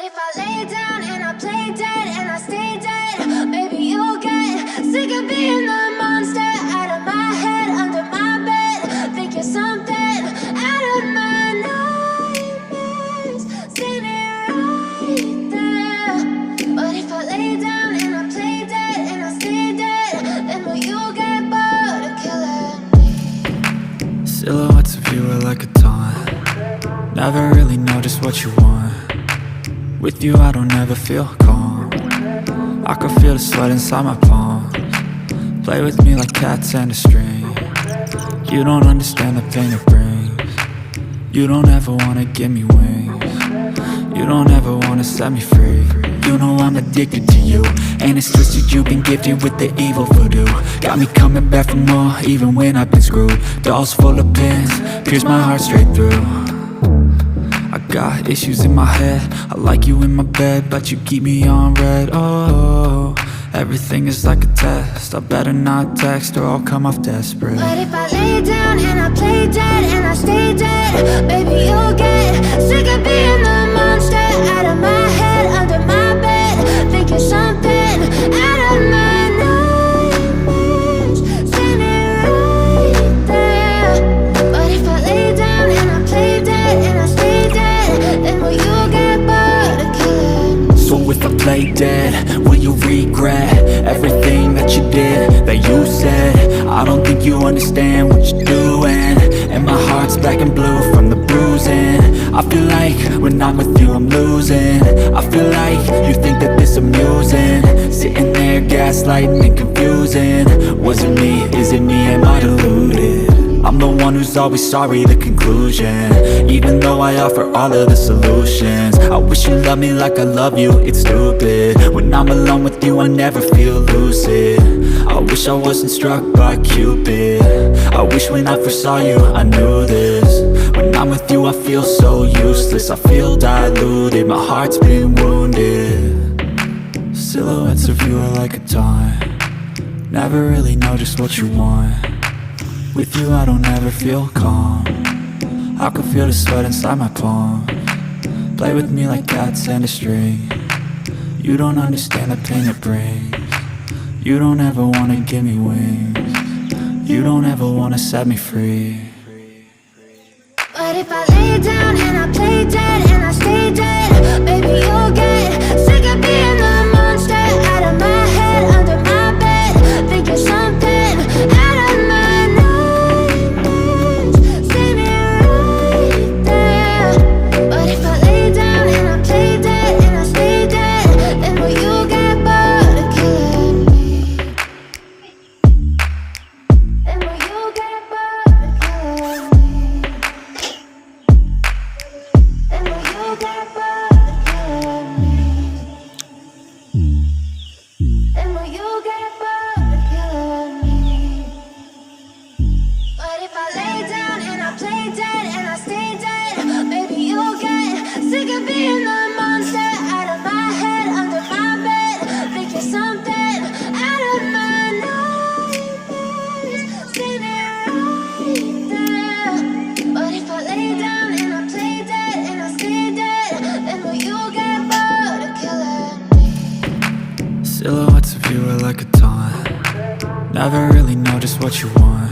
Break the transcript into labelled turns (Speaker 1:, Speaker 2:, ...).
Speaker 1: if I lay down and I play dead and I stay dead, maybe you'll get sick of being the monster out of my head, under my bed. Think you're something out of my nightmares, standing right there. But if I lay down and I play dead and I stay dead, then will you get bored of killing me?
Speaker 2: Silhouettes of you are like a taunt. Never really know just what you want. With you I don't ever feel calm. I can feel the sweat inside my palms. Play with me like cats and a string. You don't understand the pain it brings. You don't ever wanna give me wings. You don't ever wanna set me free. You know I'm addicted to you, and it's twisted you've been gifted with the evil voodoo. Got me coming back for more even when I've been screwed. Dolls full of pins, pierce my heart straight through. I got issues in my head, I like you in my bed, but you keep me on red. Oh, everything is like a test. I better not text or I'll come off desperate.
Speaker 1: But if I lay down and I play dead and I stay dead, baby you'll get sick of being the monster out of my head, under my bed. Think you're something out of my nightmares, standing right there. But if I lay down and I play dead and I stay dead, then will you get bored of killing me?
Speaker 2: So if I play dead, will you regret everything that you did, that you said? I don't think you understand what you're doing, and my heart's black and blue from the bruising. I feel like when I'm with you I'm losing. I feel like you think that this amusing, sitting there gaslighting and confusing. Was it me? Is it me? Am I deluded? I'm the one who's always sorry, the conclusion, even though I offer all of the solutions. I wish you loved me like I love you, it's stupid. When I'm alone with you I never feel lucid. I wish I wasn't struck by Cupid. I wish when I first saw you I knew this. When I'm with you I feel so useless, I feel diluted, my heart's been wounded. Silhouettes of you are like a taunt. Never really know just what you want. With you I don't ever feel calm. I can feel the sweat inside my palms. Play with me like cats and a string. You don't understand the pain it brings. You don't ever wanna give me wings. You don't ever wanna set me free.
Speaker 1: But if I lay down and I play dead and I stay dead, baby you'll get sick of being the monster out of my head, under my bed. Think you're something out of my nightmares, standing right there. But if I lay down and I play dead and I stay dead, then will you get bored of killing me? Then will you get bored of killing me? Then will you get bored of killing me? Then will you get bored of killing me? But if I lay down and I play dead and I stay dead, maybe you'll get sick of being the monster out of my head, under my bed. Think you're something out of my nightmares, standing right there. But if I lay down and I play dead and I stay dead, then will you get bored of killing me?
Speaker 2: Silhouettes of you are like a taunt. Never really know just what you want.